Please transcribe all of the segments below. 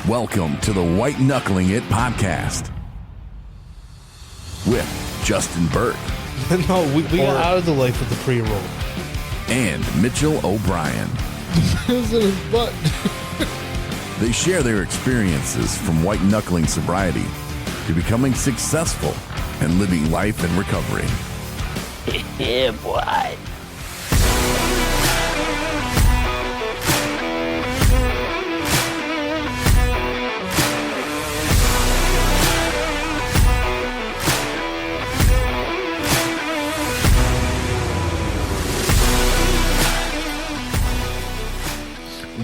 Welcome to the White Knuckling It podcast with Justin Burke No, we got out of the life with the pre-roll. and Mitchell O'Brien. It was in his butt. They share their experiences from white knuckling sobriety to becoming successful and living life in recovery. Yeah, boy.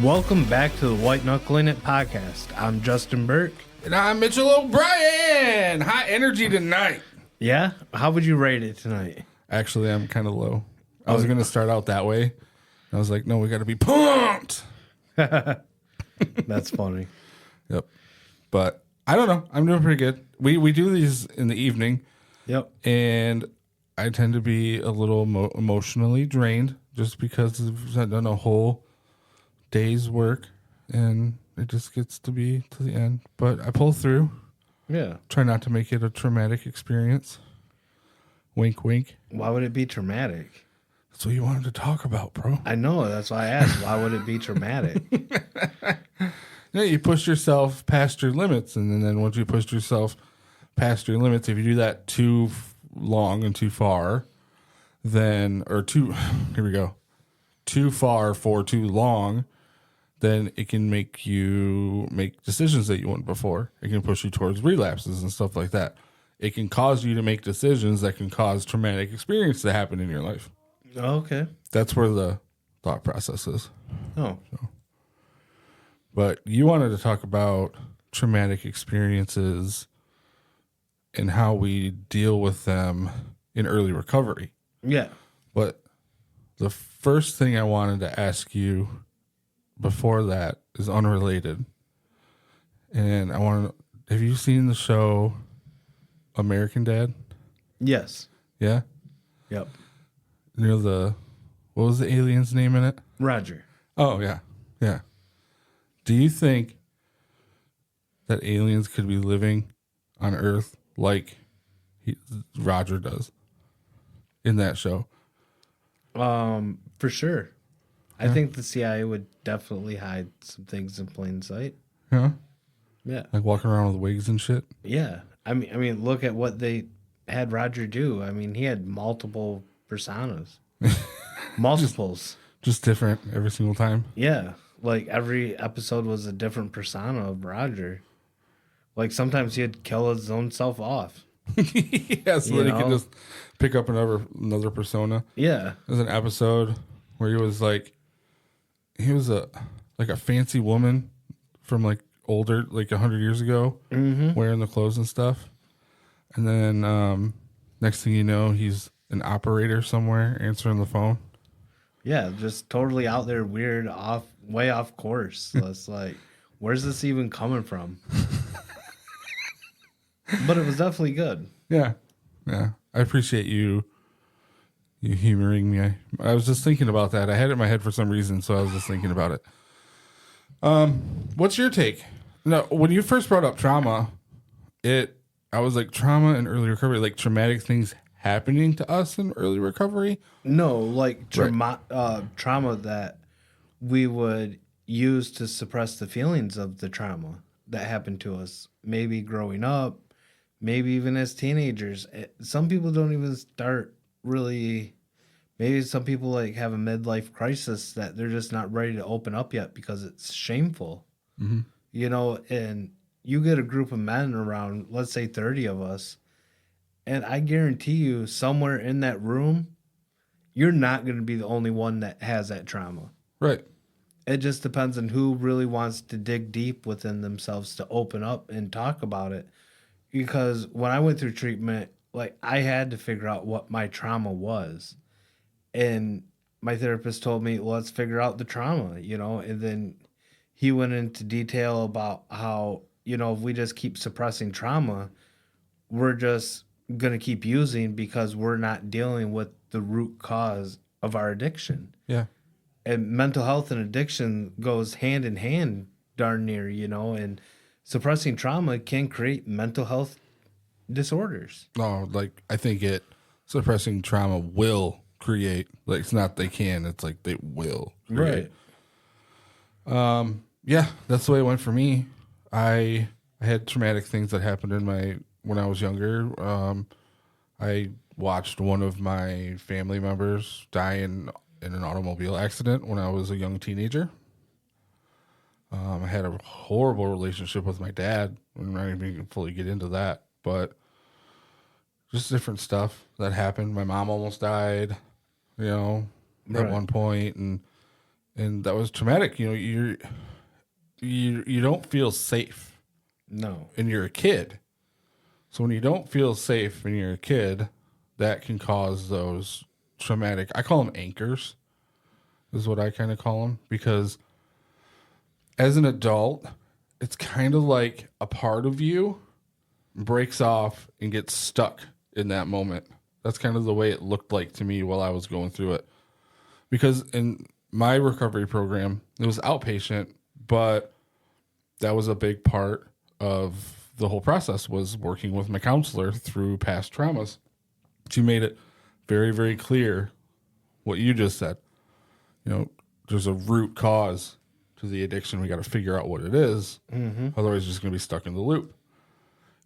Welcome back to the White Knuckling It podcast. I'm Justin Burke. And I'm Mitchell O'Brien. High energy tonight. Yeah? How would you rate it tonight? Actually, I'm kind of low. I was going to start out that way. I was like, no, we got to be pumped. That's funny. Yep. But I don't know. I'm doing pretty good. We do these in the evening, Yep. and I tend to be a little emotionally drained just because I've done a whole day's work, and it just gets to be to the end. But I pull through. Yeah. Try not to make it a traumatic experience. Wink, wink. Why would it be traumatic? That's what you wanted to talk about, bro. I know. That's why I asked. Why would it be traumatic? Yeah, you push yourself past your limits, and then once you push yourself past your limits, if you do that too long and too far, then here we go, too far for too long, then it can make you make decisions that you wouldn't before. It can push you towards relapses and stuff like that. It can cause you to make decisions that can cause traumatic experience to happen in your life. Okay. That's where the thought process is. Oh. But you wanted to talk about traumatic experiences and how we deal with them in early recovery. Yeah. But the first thing I wanted to ask you before that is unrelated. And have you seen the show American Dad? Yes. Yeah? Yep. You know what was the alien's name in it? Roger. Oh, yeah. Yeah. Do you think that aliens could be living on Earth like Roger does in that show? For sure. I think the CIA would definitely hide some things in plain sight. Yeah? Yeah. Like walking around with wigs and shit? Yeah. I mean, look at what they had Roger do. I mean, he had multiple personas. Multiples. Just different every single time? Yeah. Like every episode was a different persona of Roger. Like sometimes he'd kill his own self off. Yeah, so that he can just pick up another persona. Yeah. There's an episode where he was a fancy woman from like older, like 100 years ago, wearing the clothes and stuff. And then next thing you know, he's an operator somewhere answering the phone. Yeah, just totally out there, weird, way off course. So it's like, where's this even coming from? But it was definitely good. Yeah. Yeah. I appreciate you humoring me. I was just thinking about that. I had it in my head for some reason, so I was just thinking about it. What's your take? Now, when you first brought up trauma, I was like, trauma and early recovery, like traumatic things happening to us in early recovery? No, like trauma that we would use to suppress the feelings of the trauma that happened to us. Maybe growing up, maybe even as teenagers. Some people don't even start really. Maybe some people like have a midlife crisis that they're just not ready to open up yet because it's shameful. Mm-hmm. You know, and you get a group of men around, let's say 30 of us, and I guarantee you somewhere in that room, you're not going to be the only one that has that trauma. Right. It just depends on who really wants to dig deep within themselves to open up and talk about it. Because when I went through treatment, like I had to figure out what my trauma was. And my therapist told me, let's figure out the trauma, and then he went into detail about how, if we just keep suppressing trauma, we're just going to keep using because we're not dealing with the root cause of our addiction. Yeah. And mental health and addiction goes hand in hand darn near, and suppressing trauma can create mental health disorders. No, like I think suppressing trauma will create, like it's not they can, it's like they will create. Yeah, that's the way it went for me. I had traumatic things that happened when I was younger. I watched one of my family members die in an automobile accident when I was a young teenager. I had a horrible relationship with my dad. I'm not even going to fully get into that, but just different stuff that happened. My mom almost died, at one point, and that was traumatic. You don't feel safe. No. And you're a kid. So when you don't feel safe and you're a kid, that can cause those traumatic, I call them anchors, is what I kind of call them, because as an adult, it's kind of like a part of you breaks off and gets stuck in that moment. That's kind of the way it looked like to me while I was going through it. Because in my recovery program, it was outpatient, but that was a big part of the whole process, was working with my counselor through past traumas. She made it very, very clear what you just said. There's a root cause to the addiction. We got to figure out what it is. Mm-hmm. Otherwise, you're just going to be stuck in the loop.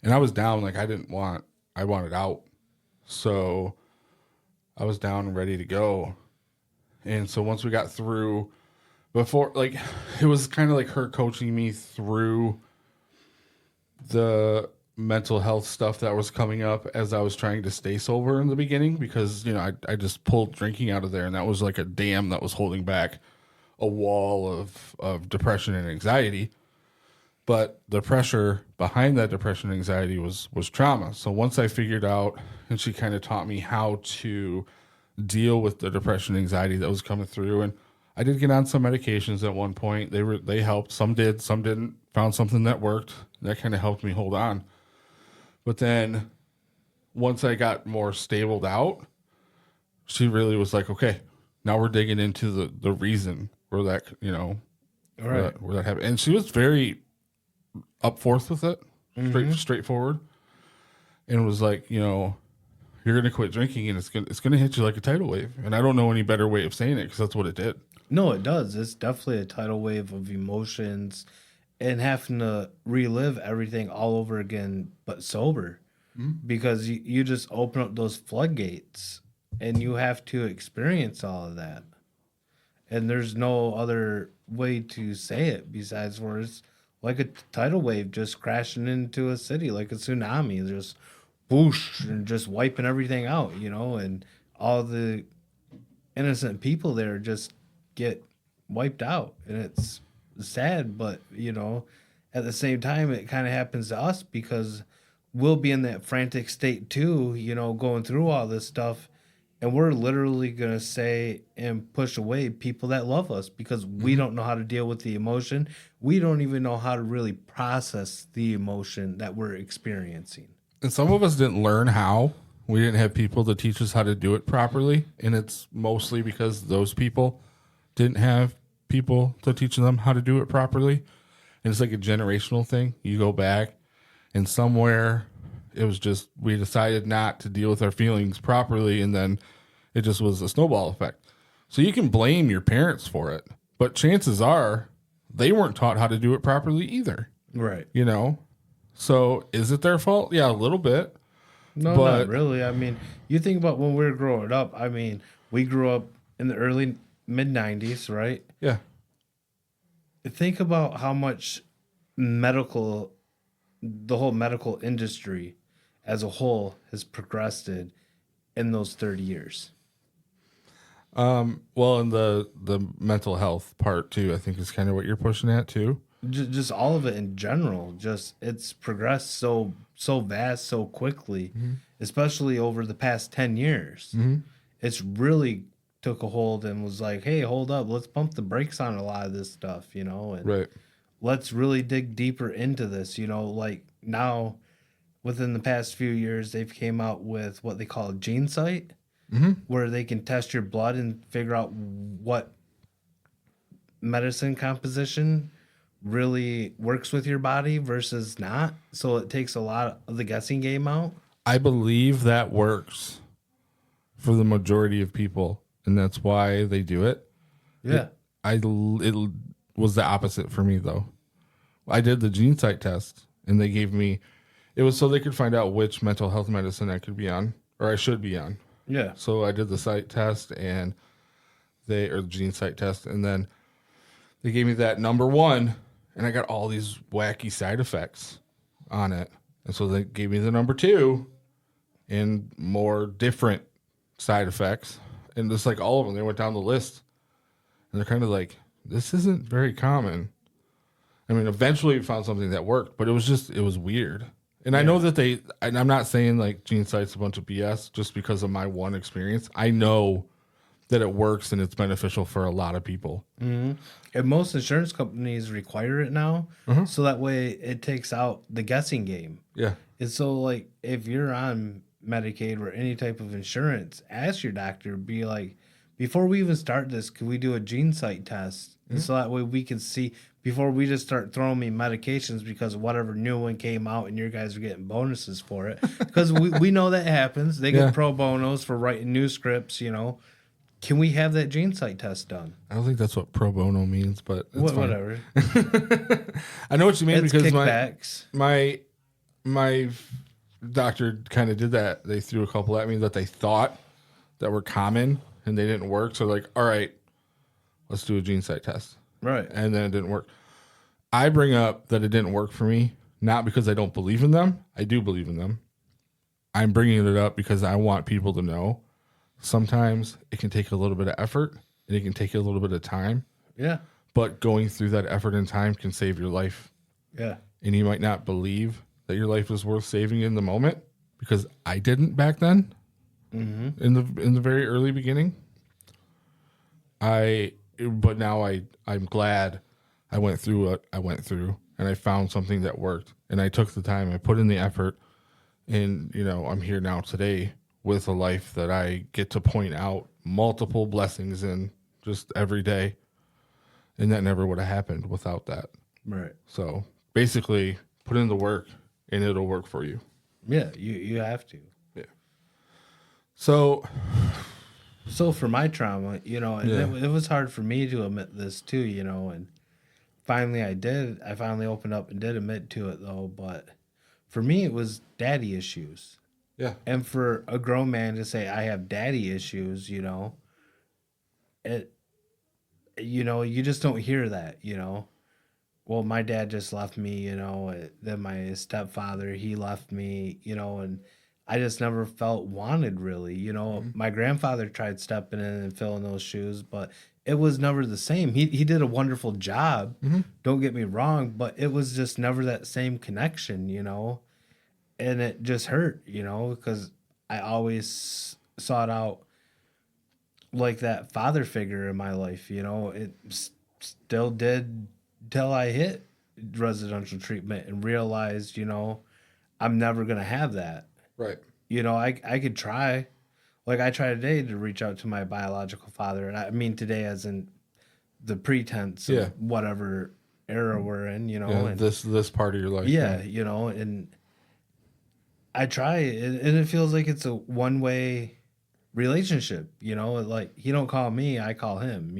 And I was down, like I wanted out. So I was down and ready to go. And so once we got through, it was kind of like her coaching me through the mental health stuff that was coming up as I was trying to stay sober in the beginning, because, I just pulled drinking out of there, and that was like a dam that was holding back a wall of depression and anxiety. But the pressure behind that depression and anxiety was trauma. So once I figured out, and she kind of taught me how to deal with the depression and anxiety that was coming through, and I did get on some medications at one point. They helped. Some did, some didn't. Found something that worked. That kind of helped me hold on. But then once I got more stabled out, she really was like, okay, now we're digging into the reason where that, where that happened. And she was very up forth with it, straightforward. And it was like, you're going to quit drinking, and it's going to hit you like a tidal wave. And I don't know any better way of saying it, because that's what it did. No, it does. It's definitely a tidal wave of emotions and having to relive everything all over again, but sober. Because you just open up those floodgates and you have to experience all of that. And there's no other way to say it besides where it's like a tidal wave just crashing into a city, like a tsunami, just whoosh and just wiping everything out, and all the innocent people there just get wiped out. And it's sad, but at the same time, it kind of happens to us because we'll be in that frantic state too, going through all this stuff, and we're literally gonna say and push away people that love us because we don't know how to deal with the emotion. We don't even know how to really process the emotion that we're experiencing. And some of us didn't learn how. We didn't have people to teach us how to do it properly, and it's mostly because those people didn't have people to teach them how to do it properly. And it's like a generational thing. You go back, and somewhere it was just, we decided not to deal with our feelings properly, and then it just was a snowball effect. So you can blame your parents for it, but chances are they weren't taught how to do it properly either. Right. So is it their fault? Yeah, a little bit. No, not really. I mean, you think about when we were growing up. I mean, we grew up in the early mid-90s, right? Yeah. Think about how much the whole medical industry as a whole has progressed in those 30 years. Well, and the mental health part too, I think is kind of what you're pushing at too. Just all of it in general. Just it's progressed so vast, so quickly, especially over the past 10 years. It's really took a hold and was like, hey, hold up, let's pump the brakes on a lot of this stuff, and Right. let's really dig deeper into this, like now within the past few years, they've came out with what they call a gene site, where they can test your blood and figure out what medicine composition really works with your body versus not. So it takes a lot of the guessing game out. I believe that works for the majority of people, and that's why they do it. Yeah. It was the opposite for me though. I did the gene site test, and they gave me. It was so they could find out which mental health medicine I could be on, or I should be on. Yeah. So I did the site test, or the gene site test, and then they gave me that number 1, and I got all these wacky side effects on it. And so they gave me the number 2 and more different side effects. And just like all of them, they went down the list. And they're kind of like, this isn't very common. I mean, eventually we found something that worked, but it was weird. And I know that and I'm not saying like Gene Sight's a bunch of BS just because of my one experience. I know that it works and it's beneficial for a lot of people. Mm-hmm. And most insurance companies require it now. So that way it takes out the guessing game. Yeah. And so, like, if you're on Medicaid or any type of insurance, ask your doctor, be like, before we even start this, could we do a gene site test? And so that way we can see, before we just start throwing me medications because whatever new one came out and your guys are getting bonuses for it. Because we know that happens. They get pro bonos for writing new scripts, you know. Can we have that gene site test done? I don't think that's what pro bono means, but it's fine. Whatever. I know what you mean It's because kickbacks. my doctor kind of did that. They threw a couple at me that they thought that were common and they didn't work. So like, all right, let's do a gene site test. Right. And then it didn't work. I bring up that it didn't work for me, not because I don't believe in them. I do believe in them. I'm bringing it up because I want people to know sometimes it can take a little bit of effort and it can take a little bit of time. Yeah. But going through that effort and time can save your life. Yeah. And you might not believe that your life is worth saving in the moment, because I didn't back then. In the very early beginning. But now I'm glad I went through what I went through, and I found something that worked, and I took the time, I put in the effort, and I'm here now today with a life that I get to point out multiple blessings in just every day. And that never would have happened without that. Right. So basically put in the work and it'll work for you. Yeah, you have to. Yeah. So for my trauma, and it was hard for me to admit this too, and finally I did. I finally opened up and did admit to it though, but for me it was daddy issues. yeah. And for a grown man to say I have daddy issues, you just don't hear that, Well, my dad just left me, then my stepfather, he left me, and I just never felt wanted really, My grandfather tried stepping in and filling those shoes, but it was never the same. He did a wonderful job, don't get me wrong, but it was just never that same connection, and it just hurt, because I always sought out like that father figure in my life, it still did till I hit residential treatment and realized, I'm never going to have that. Right. I could try, like I tried today to reach out to my biological father. And I mean, today as in the pretense of whatever era we're in, and this part of your life. yeah, and I try and it feels like it's a one-way relationship, like he don't call me, I call him,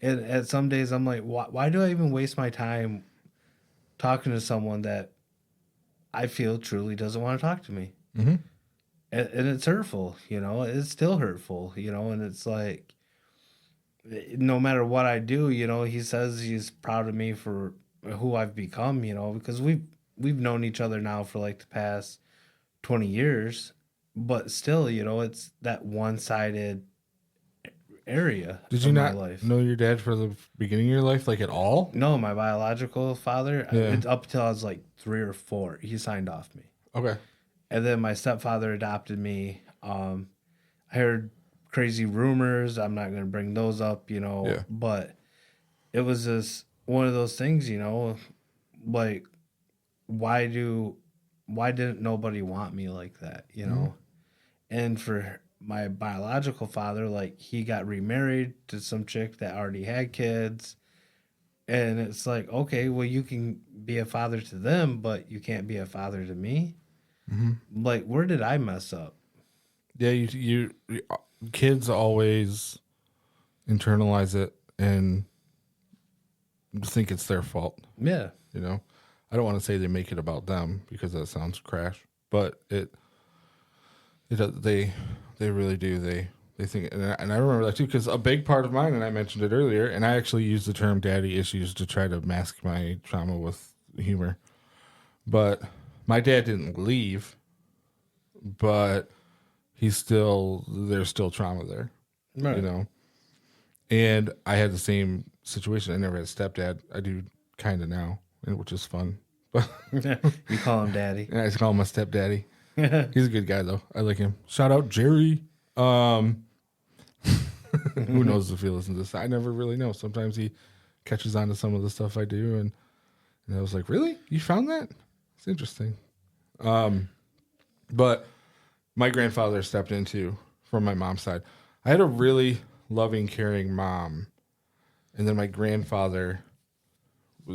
and at some days I'm like, why do I even waste my time talking to someone that I feel truly doesn't want to talk to me? And it's hurtful, it's still hurtful, and it's like, no matter what I do, he says he's proud of me for who I've become, because we've known each other now for like the past 20 years, but still, it's that one-sided area. Did you of not my life. know your dad for the beginning of your life, like at all? No, my biological father, Yeah. up until I was like 3 or 4, he signed off me. Okay. And then my stepfather adopted me. I heard crazy rumors. I'm not going to bring those up, but it was just one of those things, like, why didn't nobody want me like that, And for my biological father, like, he got remarried to some chick that already had kids. And it's like, okay, well, you can be a father to them, but you can't be a father to me. Like, where did I mess up? Yeah, kids always internalize it and think it's their fault. Yeah. You know, I don't want to say they make it about them because that sounds crash, but they really do. They think, and I remember that too, because a big part of mine, and I mentioned it earlier, and I actually used the term daddy issues to try to mask my trauma with humor. But my dad didn't leave, but there's still trauma there, Right. you know? And I had the same situation. I never had a stepdad. I do kind of now, which is fun. But You call him daddy. I just call him my stepdaddy. He's a good guy though. I like him. Shout out Jerry. Who knows if he listens to this? I never really know. Sometimes he catches on to some of the stuff I do, and I was like, "Really? You found that? It's interesting." But my grandfather stepped into from my mom's side. I had a really loving, caring mom, and then my grandfather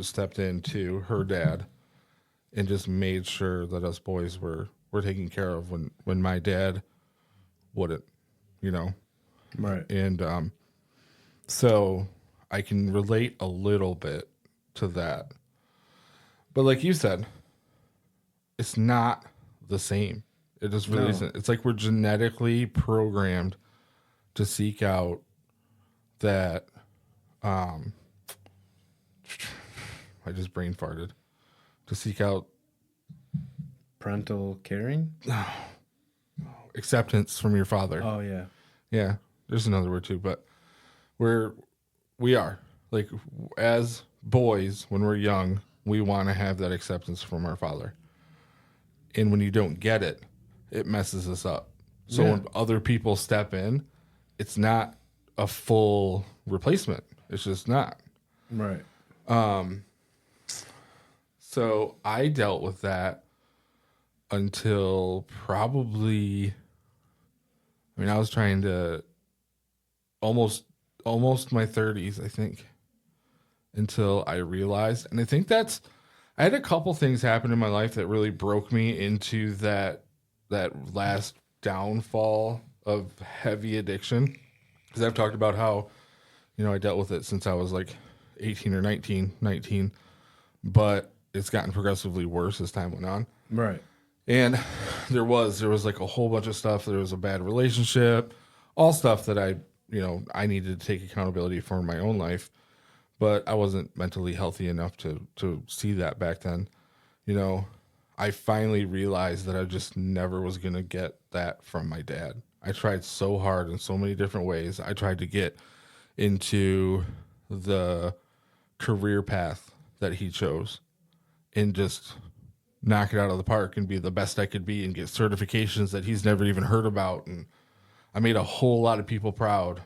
stepped in to her dad and just made sure that us boys were taken care of when my dad wouldn't, you know. Right. And so I can relate a little bit to that. But like you said, it's not the same. It just really isn't. It's like we're genetically programmed to seek out that I just brain farted. To seek out Parental caring? acceptance from your father. Oh, yeah. Yeah, there's another word too, but we are like, as boys when we're young, we want to have that acceptance from our father, and when you don't get it, it messes us up. So when other people step in, it's not a full replacement. It's just not. Right. So I dealt with that until probably, I was trying to almost my 30s, I think, until I realized. And I think I had a couple things happen in my life that really broke me into that last downfall of heavy addiction. Because I've talked about how, I dealt with it since I was like 18 or 19, but it's gotten progressively worse as time went on. Right. And there was like a whole bunch of stuff. There was a bad relationship, all stuff that I needed to take accountability for in my own life, but I wasn't mentally healthy enough to see that back then. I finally realized that I just never was going to get that from my dad. I tried so hard in so many different ways. I tried to get into the career path that he chose and just knock it out of the park and be the best I could be and get certifications that he's never even heard about. And I made a whole lot of people proud,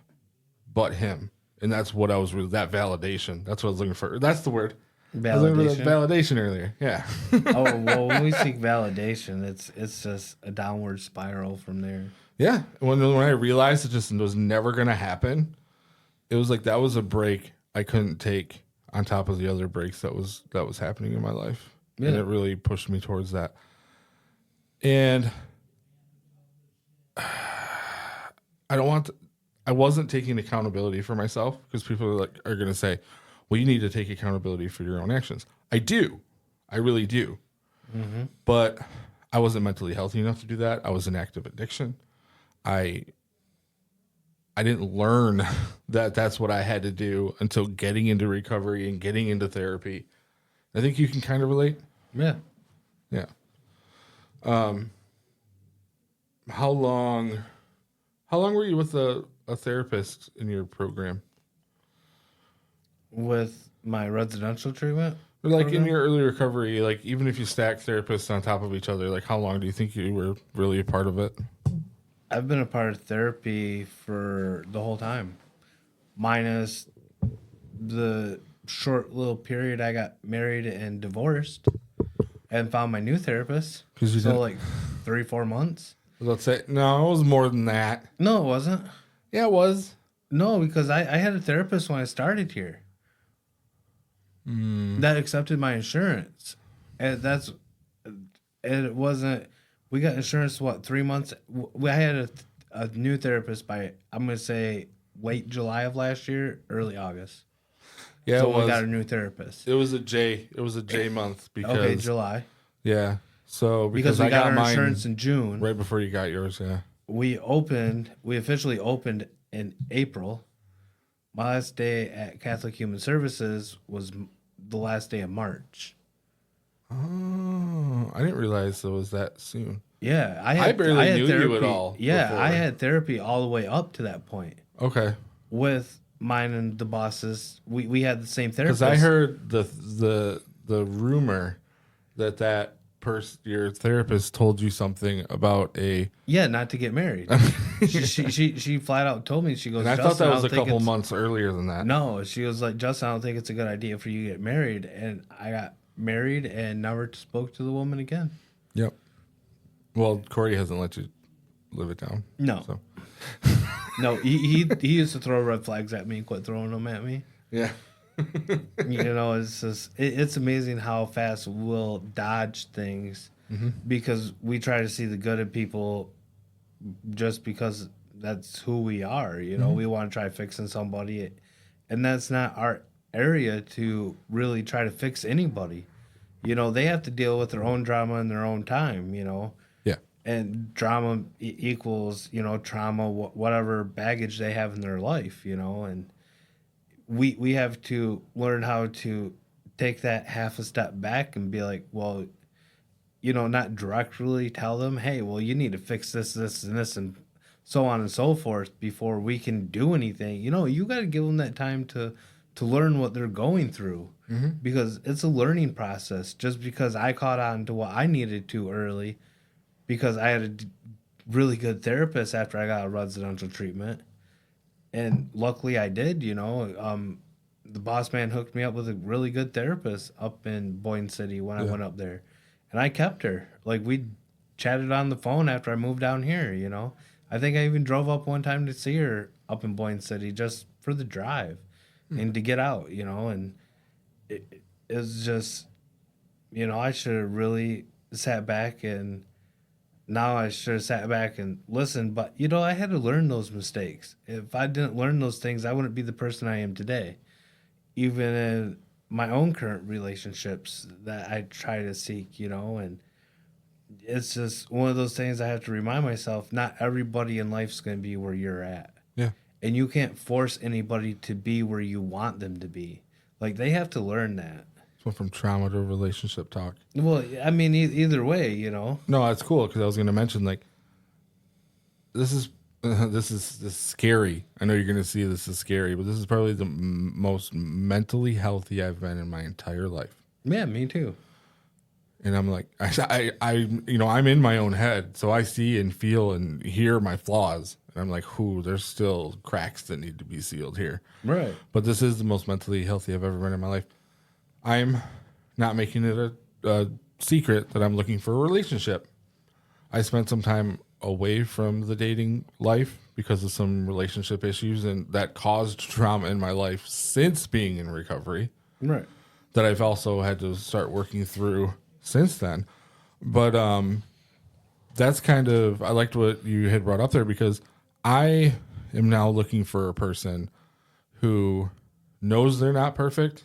but him. And that's what I was really, that validation. That's what I was looking for. That's the word. I was looking for that validation earlier. Yeah. Oh, well, when we seek validation, it's just a downward spiral from there. Yeah. When I realized it just was never going to happen, it was like that was a break I couldn't take on top of the other breaks that was happening in my life. Yeah. And it really pushed me towards that. And I wasn't taking accountability for myself, because people are going to say, well, you need to take accountability for your own actions. I do. I really do. Mm-hmm. But I wasn't mentally healthy enough to do that. I was in active addiction. I didn't learn that that's what I had to do until getting into recovery and getting into therapy. I think you can kind of relate. Yeah. Yeah. How long were you with a therapist in your program? With my residential treatment? Or like program? In your early recovery, like even if you stack therapists on top of each other, like how long do you think you were really a part of it? I've been a part of therapy for the whole time, minus the short little period I got married and divorced and found my new therapist. So like 3-4 months. Let's say, no, it was more than that. No, it wasn't. Yeah, it was. No, because I had a therapist when I started here. that accepted my insurance. And it wasn't, we got insurance, 3 months? I had a new therapist by, I'm going to say, late July of last year, early August. Yeah, So it was. we got a new therapist. It was a J month because Okay, July. yeah. So Because we I got our mine insurance in June. right before you got yours. Yeah. We officially opened in April. My last day at Catholic Human Services was the last day of March. Oh, I didn't realize it was that soon. Yeah, I barely knew you at all Yeah, before. I had therapy all the way up to that point Okay. with mine and the bosses. We had the same therapist. Because I heard the rumor that your therapist told you something about a. Yeah, not to get married. she flat out told me, she goes, And I thought that was a couple months earlier than that. No, she was like, Justin, I don't think it's a good idea for you to get married. And I got married and never spoke to the woman again. Yep. Well, Corey hasn't let you live it down. No. So. No, he used to throw red flags at me and quit throwing them at me. Yeah. It's just it's amazing how fast we'll dodge things because we try to see the good in people just because that's who we are. We want to try fixing somebody, and that's not our area to really try to fix anybody. They have to deal with their own drama in their own time. Yeah. And drama equals trauma, whatever baggage they have in their life. And we have to learn how to take that half a step back and be like, well, not directly tell them, hey, well, you need to fix this, and this, and so on and so forth before we can do anything. You got to give them that time to learn what they're going through because it's a learning process. Just because I caught on to what I needed to early because I had a really good therapist after I got a residential treatment. And luckily I did, the boss man hooked me up with a really good therapist up in Boyne City when I went up there. And I kept her. Like, we chatted on the phone after I moved down here, I think I even drove up one time to see her up in Boyne City just for the drive and to get out, and it was just, I should have really sat back and now I should have sat back and listened, but I had to learn those mistakes. If I didn't learn those things, I wouldn't be the person I am today. Even in my own current relationships that I try to seek, and it's just one of those things I have to remind myself, not everybody in life's going to be where you're at. Yeah. And you can't force anybody to be where you want them to be. Like, they have to learn that. Went from trauma to relationship talk. Well, I mean, either way, No, that's cool because I was going to mention this is scary. I know you're going to see this is scary, but this is probably the most mentally healthy I've been in my entire life. Yeah, me too. And I'm like, I'm in my own head, so I see and feel and hear my flaws, and I'm like, there's still cracks that need to be sealed here. Right. But this is the most mentally healthy I've ever been in my life. I'm not making it a secret that I'm looking for a relationship. I spent some time away from the dating life because of some relationship issues and that caused trauma in my life since being in recovery. Right. That I've also had to start working through since then. But that's kind of, I liked what you had brought up there because I am now looking for a person who knows they're not perfect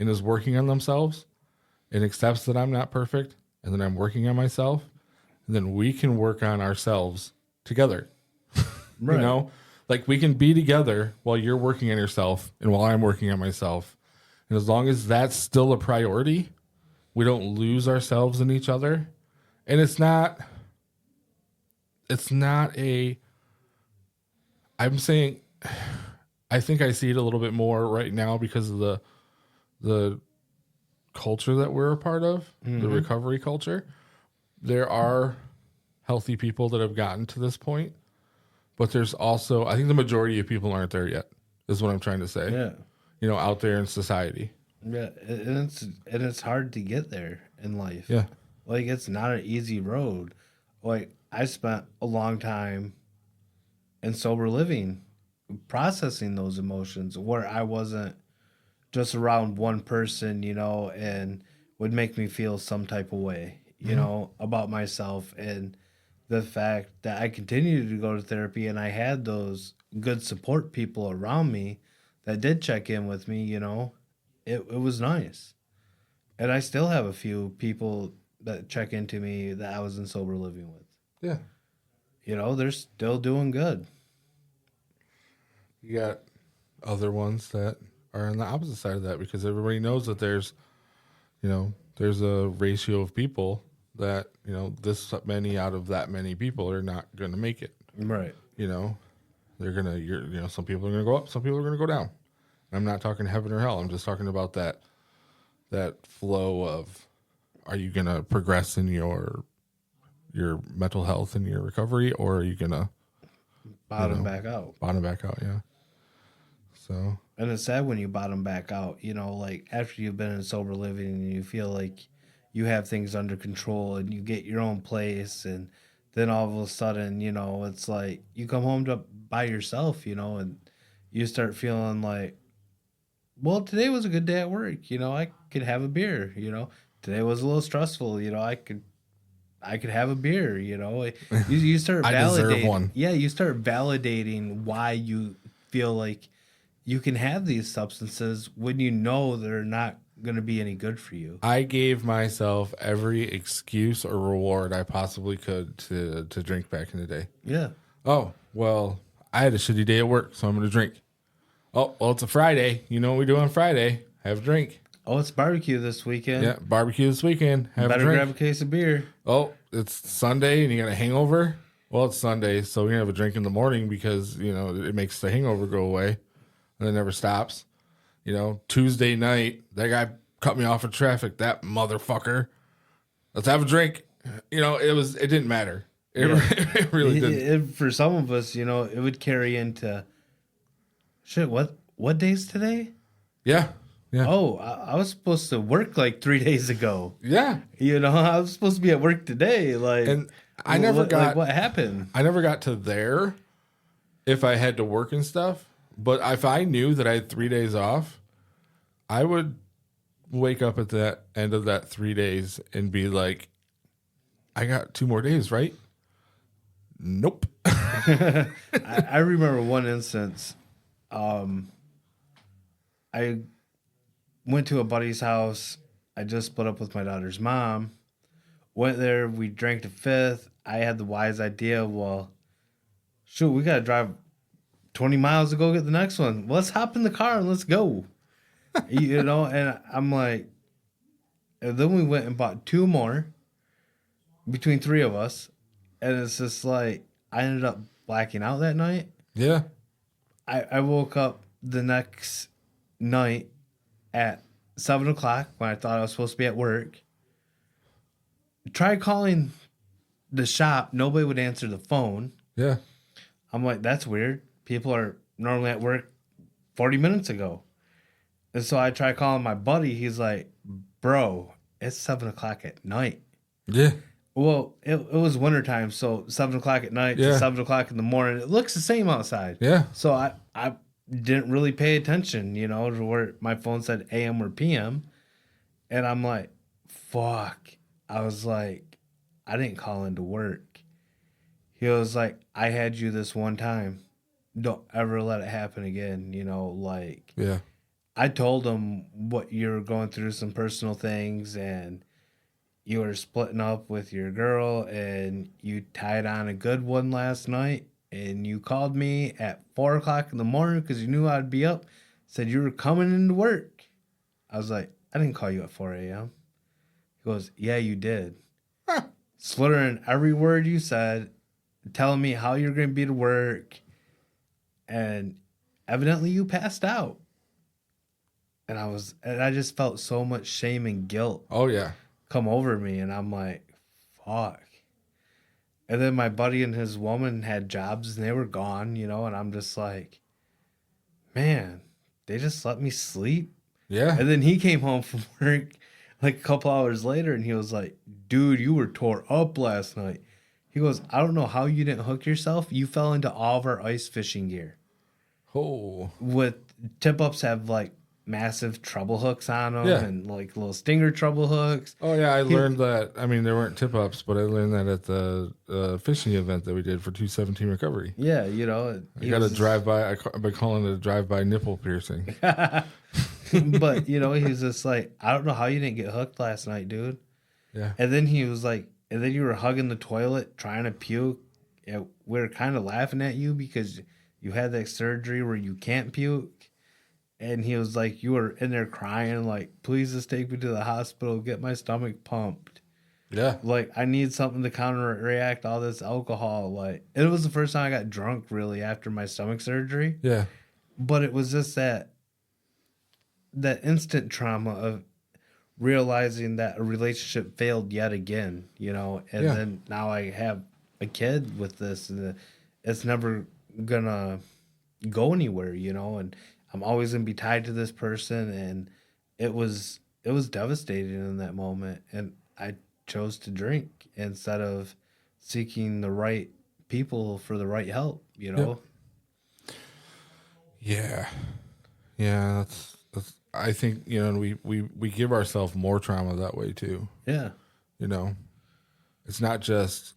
and is working on themselves and accepts that I'm not perfect and then I'm working on myself and then we can work on ourselves together. Right. Like we can be together while you're working on yourself and while I'm working on myself. And as long as that's still a priority, we don't lose ourselves in each other. And I'm saying, I think I see it a little bit more right now because of the culture that we're a part of, the recovery culture. There are healthy people that have gotten to this point, but there's also, I think the majority of people aren't there yet, is what I'm trying to say. Yeah. Out there in society. Yeah, and it's hard to get there in life. Yeah. Like, it's not an easy road. Like, I spent a long time in sober living processing those emotions where I wasn't just around one person, you know, and would make me feel some type of way, you know, about myself. And the fact that I continued to go to therapy and I had those good support people around me that did check in with me, you know, it was nice. And I still have a few people that check into me that I was in sober living with. Yeah. You know, they're still doing good. You got other ones that are on the opposite side of that because everybody knows that there's a ratio of people that, you know, this many out of that many people are not going to make it. Right. You know, some people are going to go up, some people are going to go down. I'm not talking heaven or hell. I'm just talking about that flow of, are you going to progress in your mental health and your recovery, or are you going to Bottom back out. bottom back out? Yeah. So, And it's sad when you bottom back out, you know, like after you've been in sober living and you feel like you have things under control and you get your own place, and then all of a sudden, you know, it's like you come home by yourself, you know, and you start feeling like, well, today was a good day at work, you know, I could have a beer, you know. Today was a little stressful, you know, I could have a beer, you know. You start I deserve validating. one. Yeah, you start validating why you feel like you can have these substances when you know they're not going to be any good for you. I gave myself every excuse or reward I possibly could to drink back in the day. Yeah. Oh, well, I had a shitty day at work, so I'm going to drink. Oh, well, it's a Friday. You know what we do on Friday? Have a drink. Oh, it's barbecue this weekend. Yeah, barbecue this weekend. Have Better a drink. grab a case of beer. Oh, it's Sunday and you got a hangover? Well, it's Sunday, so we have a drink in the morning because, you know, it makes the hangover go away and it never stops. You know, Tuesday night, that guy cut me off in traffic, that motherfucker. Let's have a drink. You know, it didn't matter. It really didn't. For some of us, you know, it would carry into, shit, what day's today? Yeah. Yeah. Oh, I was supposed to work like 3 days ago. Yeah. You know, I was supposed to be at work today. Like, And I never got what happened. I never got to there if I had to work and stuff. But if I knew that I had 3 days off, I would wake up at the end of that 3 days and be like, I got 2 more days, right? Nope. I remember one instance. I went to a buddy's house. I just split up with my daughter's mom. Went there. We drank to fifth. I had the wise idea, well, shoot, we got to drive 20 miles to go get the next one. Let's hop in the car and let's go. You know, and I'm like, and then we went and bought 2 more between 3 of us. And it's just like, I ended up blacking out that night. Yeah. I woke up the next night at 7 o'clock when I thought I was supposed to be at work. Tried calling the shop. Nobody would answer the phone. Yeah. I'm like, that's weird. People are normally at work 40 minutes ago. And so I tried calling my buddy. He's like, bro, it's 7 o'clock at night. Yeah. Well, it was wintertime, so 7 o'clock at night Yeah. to 7 o'clock in the morning. It looks the same outside. Yeah. So I didn't really pay attention, you know, to where my phone said AM or PM. And I'm like, fuck. I was like, I didn't call into work. He was like, I had you this one time. Don't ever let it happen again. You know, like, Yeah. I told him what you were going through, some personal things, and you were splitting up with your girl, and you tied on a good one last night. And you called me at 4 o'clock in the morning because you knew I'd be up. Said you were coming into work. I was like, I didn't call you at 4 a.m. He goes, yeah, you did. Slurring every word you said, telling me how you're going to be to work. And evidently you passed out. And I just felt so much shame and guilt Oh, yeah. come over me. And I'm like, fuck. And then my buddy and his woman had jobs and they were gone, you know, and I'm just like, man, they just let me sleep. Yeah. And then he came home from work like a couple hours later and he was like, dude, you were tore up last night. He goes, I don't know how you didn't hook yourself. You fell into all of our ice fishing gear. Oh. With tip ups have like massive treble hooks on them Yeah. and like little stinger treble hooks. Oh yeah, I learned that. I mean, there weren't tip ups, but I learned that at the fishing event that we did for 217 recovery. Yeah, you know, I got a drive by. I've been calling it a drive by nipple piercing. but you know, he was just like, I don't know how you didn't get hooked last night, dude. Yeah. And then he was like, and then you were hugging the toilet trying to puke. And we were kind of laughing at you because you had that surgery where you can't puke. And he was like, you were in there crying, like, please just take me to the hospital, get my stomach pumped. Yeah. Like, I need something to counteract all this alcohol. Like, it was the first time I got drunk really after my stomach surgery. Yeah. But it was just that instant trauma of realizing that a relationship failed yet again, you know, and Yeah. then now I have a kid with this, and it's never gonna go anywhere, you know, and I'm always gonna be tied to this person, and it was devastating in that moment, and I chose to drink instead of seeking the right people for the right help, you know. Yeah. Yeah. That's. I think, you know, and we give ourselves more trauma that way too. Yeah. You know, it's not just.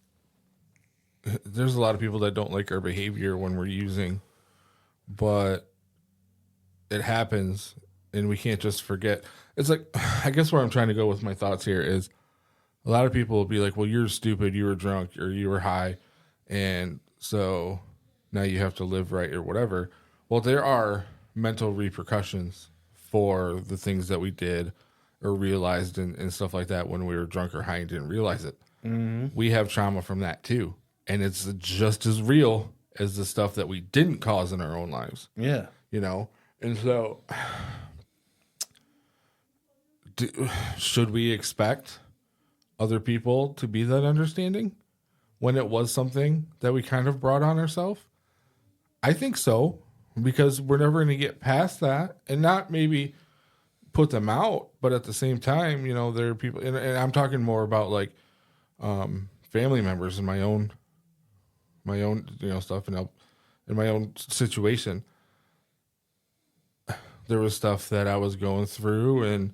There's a lot of people that don't like our behavior when we're using, but it happens, and we can't just forget. It's like, I guess where I'm trying to go with my thoughts here is, a lot of people will be like, well, you're stupid, you were drunk, or you were high, and so now you have to live right or whatever. Well, there are mental repercussions for the things that we did or realized and stuff like that when we were drunk or high and didn't realize it. Mm-hmm. We have trauma from that too. And it's just as real as the stuff that we didn't cause in our own lives. Yeah. You know? And so, should we expect other people to be that understanding when it was something that we kind of brought on ourselves? I think so, because we're never going to get past that, and not maybe put them out, but at the same time, you know, there are people, and I'm talking more about like family members in my own, you know, stuff, and in my own situation. There was stuff that I was going through,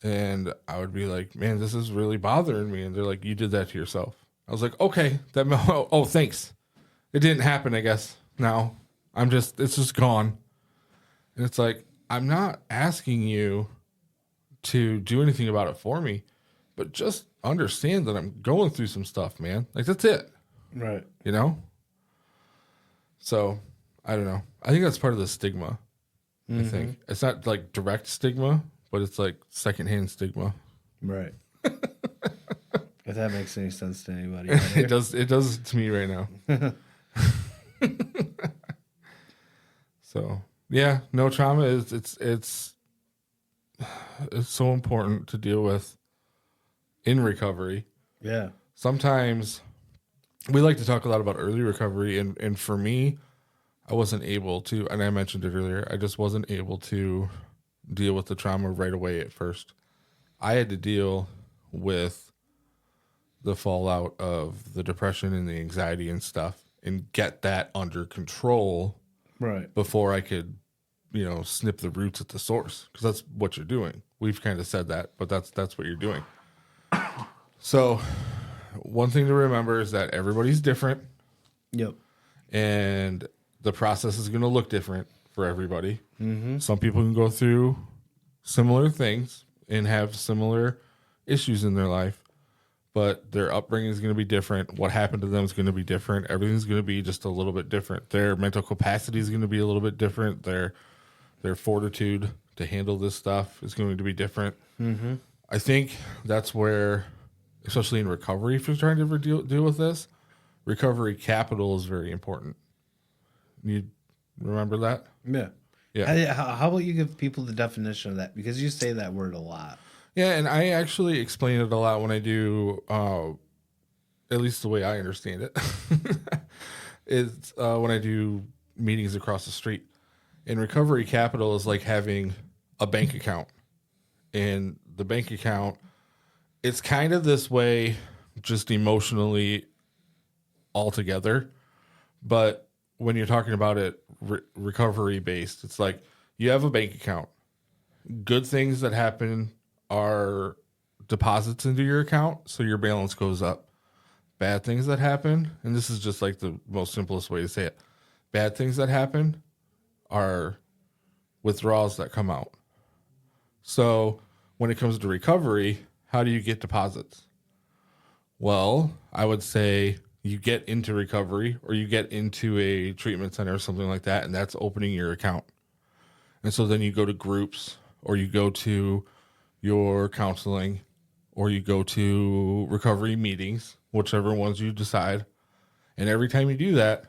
and I would be like, man, this is really bothering me. And they're like, you did that to yourself. I was like, okay, oh, thanks. It didn't happen, I guess. Now it's just gone. And it's like, I'm not asking you to do anything about it for me, but just understand that I'm going through some stuff, man. Like, that's it. Right. You know? So, I don't know. I think that's part of the stigma. I think it's not like direct stigma, but it's like secondhand stigma. Right. If that makes any sense to anybody. out there. It does to me right now. So yeah, no, trauma is it's so important to deal with in recovery. Yeah. Sometimes we like to talk a lot about early recovery, and for me, I wasn't able to, and I mentioned it earlier, I just wasn't able to deal with the trauma right away at first. I had to deal with the fallout of the depression and the anxiety and stuff and get that under control Right. before I could, you know, snip the roots at the source, because that's what you're doing. We've kind of said that, but that's what you're doing. So one thing to remember is that everybody's different, Yep. and the process is going to look different for everybody. Mm-hmm. Some people can go through similar things and have similar issues in their life, but their upbringing is going to be different. What happened to them is going to be different. Everything's going to be just a little bit different. Their mental capacity is going to be a little bit different. Their fortitude to handle this stuff is going to be different. Mm-hmm. I think that's where, especially in recovery, if you're trying to ever deal with this, recovery capital is very important. You remember that? Yeah. Yeah. How about you give people the definition of that? Because you say that word a lot. Yeah, and I actually explain it a lot when I do, at least the way I understand it, is when I do meetings across the street. And recovery capital is like having a bank account. And the bank account, it's kind of this way just emotionally altogether. But when you're talking about it recovery based, it's like you have a bank account good things that happen are deposits into your account, so your balance goes up. Bad things that happen, and this is just like the most simplest way to say it, bad things that happen are withdrawals that come out. So when it comes to recovery, how do you get deposits? Well, I would say you get into recovery or you get into a treatment center or something like that, and that's opening your account. And so then you go to groups, or you go to your counseling, or you go to recovery meetings, whichever ones you decide. And every time you do that,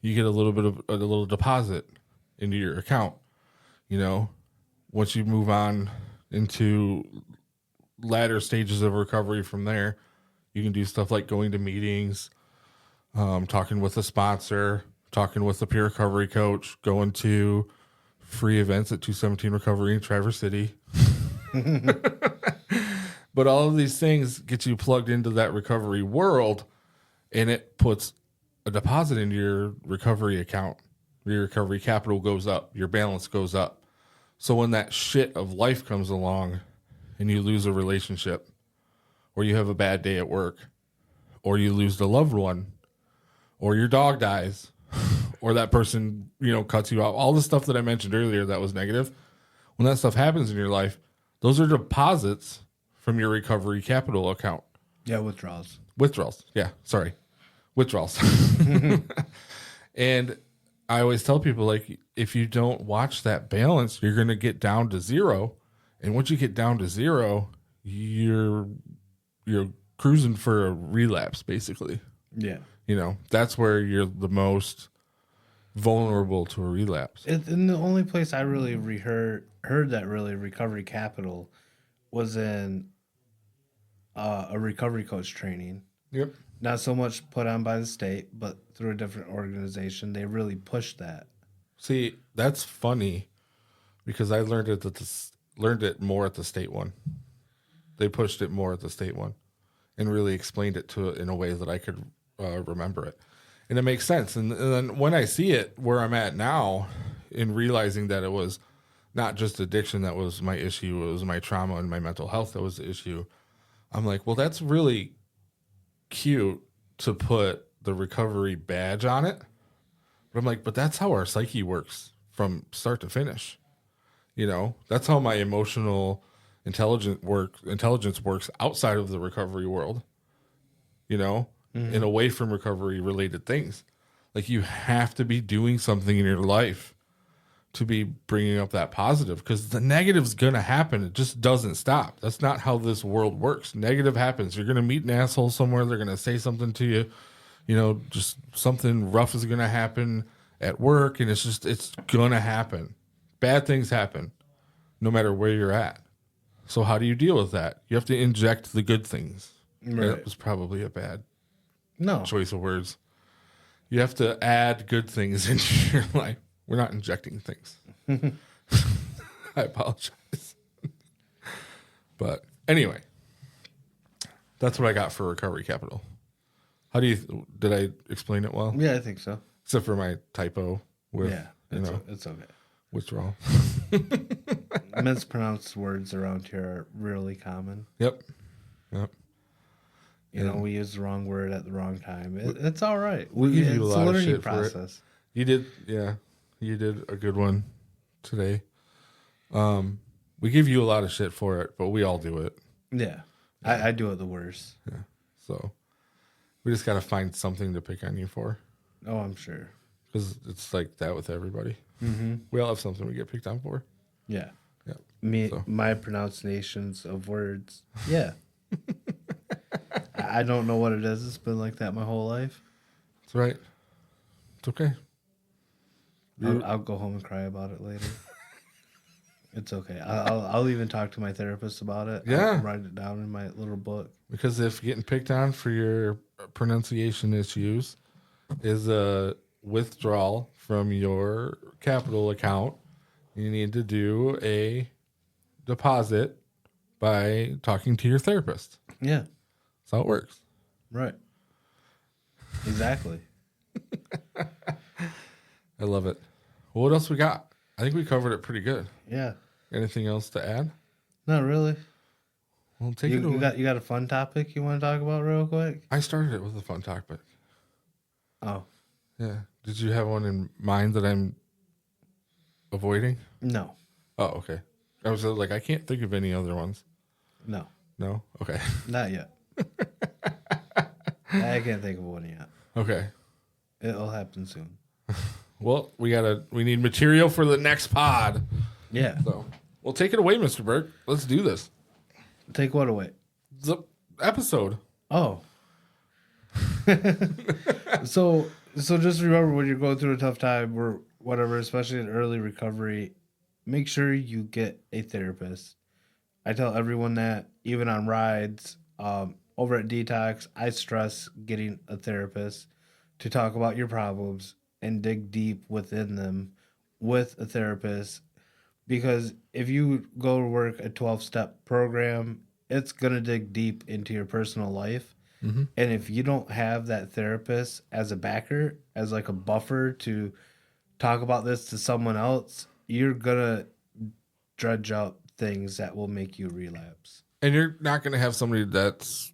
you get a little deposit into your account. You know, once you move on into latter stages of recovery from there, you can do stuff like going to meetings, talking with a sponsor, talking with a peer recovery coach, going to free events at 217 Recovery in Traverse City. But all of these things get you plugged into that recovery world, and it puts a deposit into your recovery account. Your recovery capital goes up, your balance goes up. So when that shit of life comes along and you lose a relationship, or you have a bad day at work, or you lose a loved one, or your dog dies, or that person, cuts you out, all the stuff that I mentioned earlier that was negative, when that stuff happens in your life, those are deposits from your recovery capital account. Yeah, withdrawals. Yeah, sorry. Withdrawals. And I always tell people, like, if you don't watch that balance, you're going to get down to zero. And once you get down to zero, you're cruising for a relapse, basically. Yeah. That's where you're the most vulnerable to a relapse. And the only place I really heard that really recovery capital was in a recovery coach training. Yep. Not so much put on by the state, but through a different organization. They really pushed that. See, that's funny because I learned it more at the state one. They pushed it more at the state one and really explained it to it in a way that I could remember it. And it makes sense. And then when I see it where I'm at now, in realizing that it was not just addiction that was my issue, it was my trauma and my mental health that was the issue, I'm like, well, that's really cute to put the recovery badge on it. But I'm like, but that's how our psyche works from start to finish. That's how my emotional intelligence works outside of the recovery world, and away from recovery related things. Like, you have to be doing something in your life to be bringing up that positive, because the negative's going to happen. It just doesn't stop. That's not how this world works. Negative happens. You're going to meet an asshole somewhere. They're going to say something to you. Just something rough is going to happen at work, and it's going to happen. Bad things happen no matter where you're at. So how do you deal with that? You have to inject the good things. Right. That was probably a bad No. choice of words. You have to add good things into your life. We're not injecting things. I apologize. But anyway, that's what I got for recovery capital. Did I explain it well? Yeah, I think so. Except for my typo with, Yeah, it's okay. withdrawal. Mispronounced words around here are really common. Yep. We use the wrong word at the wrong time. It's all right. We give you a It's lot of learning shit for it. process. You did a good one today. We give you a lot of shit for it, but we all do it. Yeah. I do it the worst. Yeah. So we just got to find something to pick on you for, Oh, I'm sure. because it's like that with everybody. Mm-hmm. We all have something we get picked on for. Yeah. Yeah. So. My pronunciations of words. Yeah. I don't know what it is. It's been like that my whole life. That's right. It's okay. I'll go home and cry about it later. It's okay. I'll even talk to my therapist about it. Yeah. I'll write it down in my little book. Because if getting picked on for your pronunciation issues is a withdrawal from your capital account, you need to do a deposit by talking to your therapist. Yeah. That's how it works. Right. Exactly. I love it. Well, what else we got? I think we covered it pretty good. Yeah. Anything else to add? Not really. Well, take it away. You got a fun topic you want to talk about real quick? I started it with a fun topic. Oh, Yeah. Did you have one in mind that I'm avoiding? no. Oh, okay. I was like, I can't think of any other ones. No. No? Okay. Not yet. I can't think of one yet. Okay. It'll happen soon. Well, we need material for the next pod. Yeah. So, well, take it away, Mr. Burke. Let's do this. Take what away? The episode. Oh. So just remember when you're going through a tough time or whatever, especially in early recovery, make sure you get a therapist. I tell everyone that, even on rides, over at Detox, I stress getting a therapist to talk about your problems and dig deep within them with a therapist. Because if you go to work a 12-step program, it's going to dig deep into your personal life. Mm-hmm. And if you don't have that therapist as a backer, as like a buffer to talk about this to someone else, you're going to dredge up things that will make you relapse. And you're not going to have somebody that's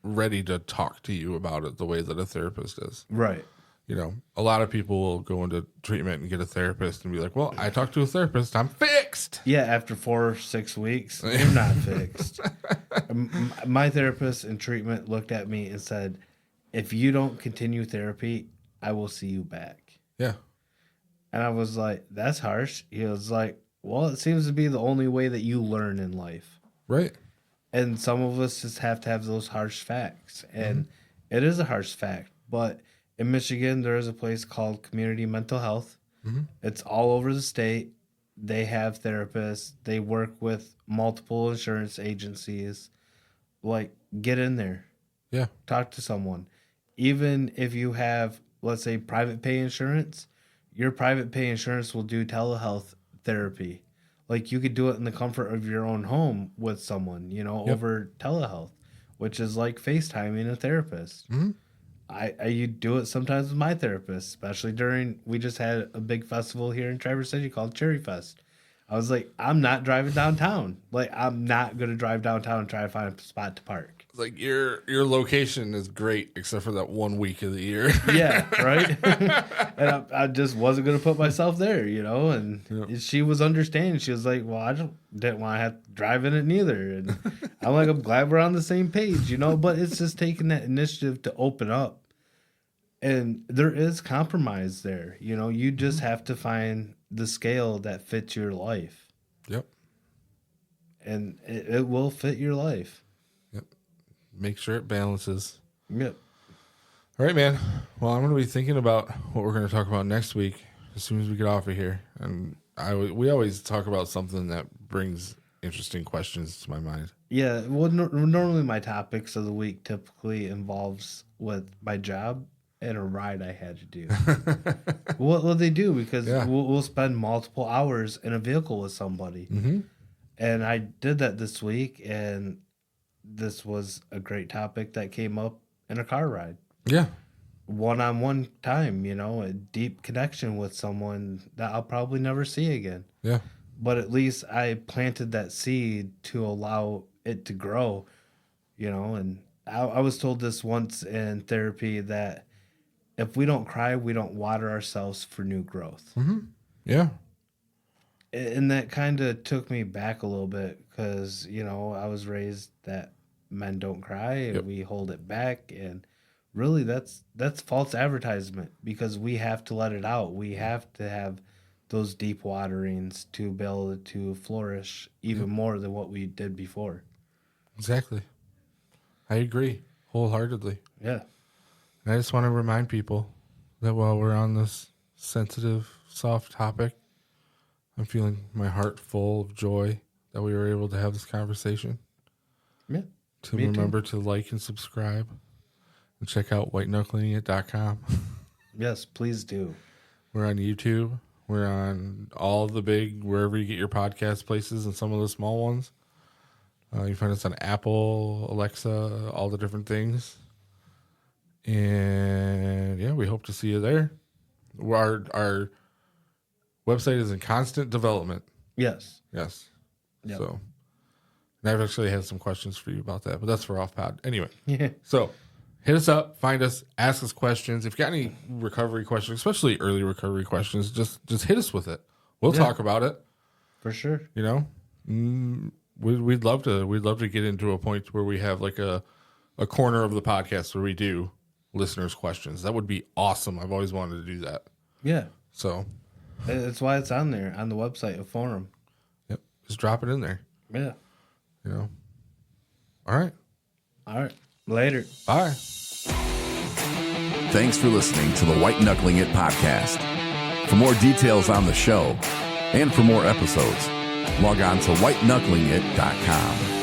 ready to talk to you about it the way that a therapist is. Right. You know, a lot of people will go into treatment and get a therapist and be like, well, I talked to a therapist, I'm fixed. Yeah, after 4 or 6 weeks, you're not fixed. My therapist in treatment looked at me and said, if you don't continue therapy, I will see you back. Yeah. And I was like, that's harsh. He was like, well, it seems to be the only way that you learn in life. Right. And some of us just have to have those harsh facts. And it is a harsh fact. But in Michigan, there is a place called Community Mental Health. Mm-hmm. It's all over the state. They have therapists. They work with multiple insurance agencies. Like, get in there. Yeah. Talk to someone. Even if you have, let's say, private pay insurance, your private pay insurance will do telehealth therapy. Like, you could do it in the comfort of your own home with someone, Yep. over telehealth, which is like FaceTiming a therapist. Mm-hmm. I do it sometimes with my therapist, especially we just had a big festival here in Traverse City called Cherry Fest. I was like, I'm not driving downtown. Like, I'm not going to drive downtown and try to find a spot to park. Like your location is great except for that 1 week of the year. Yeah, right? And I just wasn't going to put myself there, And Yep. she was understanding. She was like, well, I didn't want to have to drive in it neither. And I'm like, I'm glad we're on the same page, But it's just taking that initiative to open up. And there is compromise there. You just have to find the scale that fits your life. Yep. And it will fit your life. Make sure it balances. Yep. All right, man. Well, I'm going to be thinking about what we're going to talk about next week as soon as we get off of here. And we always talk about something that brings interesting questions to my mind. Yeah. Well, normally my topics of the week typically involves with my job and a ride I had to do. What they do, because we'll spend multiple hours in a vehicle with somebody. Mm-hmm. And I did that this week, and this was a great topic that came up in a car ride. Yeah. One-on-one time, a deep connection with someone that I'll probably never see again. Yeah. But at least I planted that seed to allow it to grow, and I was told this once in therapy that if we don't cry, we don't water ourselves for new growth. Mm-hmm. Yeah. And that kind of took me back a little bit because, I was raised that men don't cry and we hold it back. And really that's false advertisement because we have to let it out. We have to have those deep waterings to be able to flourish even more than what we did before. Exactly. I agree wholeheartedly. Yeah. And I just want to remind people that while we're on this sensitive, soft topic, I'm feeling my heart full of joy that we were able to have this conversation. Yeah. To remember to like and subscribe and check out whiteknucklinit.com. Yes, please do. We're on YouTube. We're on all the big, wherever you get your podcast places and some of the small ones. You can find us on Apple, Alexa, all the different things. And yeah, we hope to see you there. Our website is in constant development. Yes. Yes. Yep. So, and I've actually had some questions for you about that, but that's for off pod. Anyway, Yeah. so hit us up, find us, ask us questions. If you got any recovery questions, especially early recovery questions, just hit us with it. We'll talk about it. For sure. You know, we'd love to get into a point where we have like a corner of the podcast where we do listeners' questions. That would be awesome. I've always wanted to do that. Yeah. So That's why it's on there on the website of Forum. yep, just drop it in there. Yeah. You know. All right. All right. Later. Bye. Thanks for listening to the White Knuckling It podcast. For more details on the show and for more episodes, log on to whiteknucklingit.com.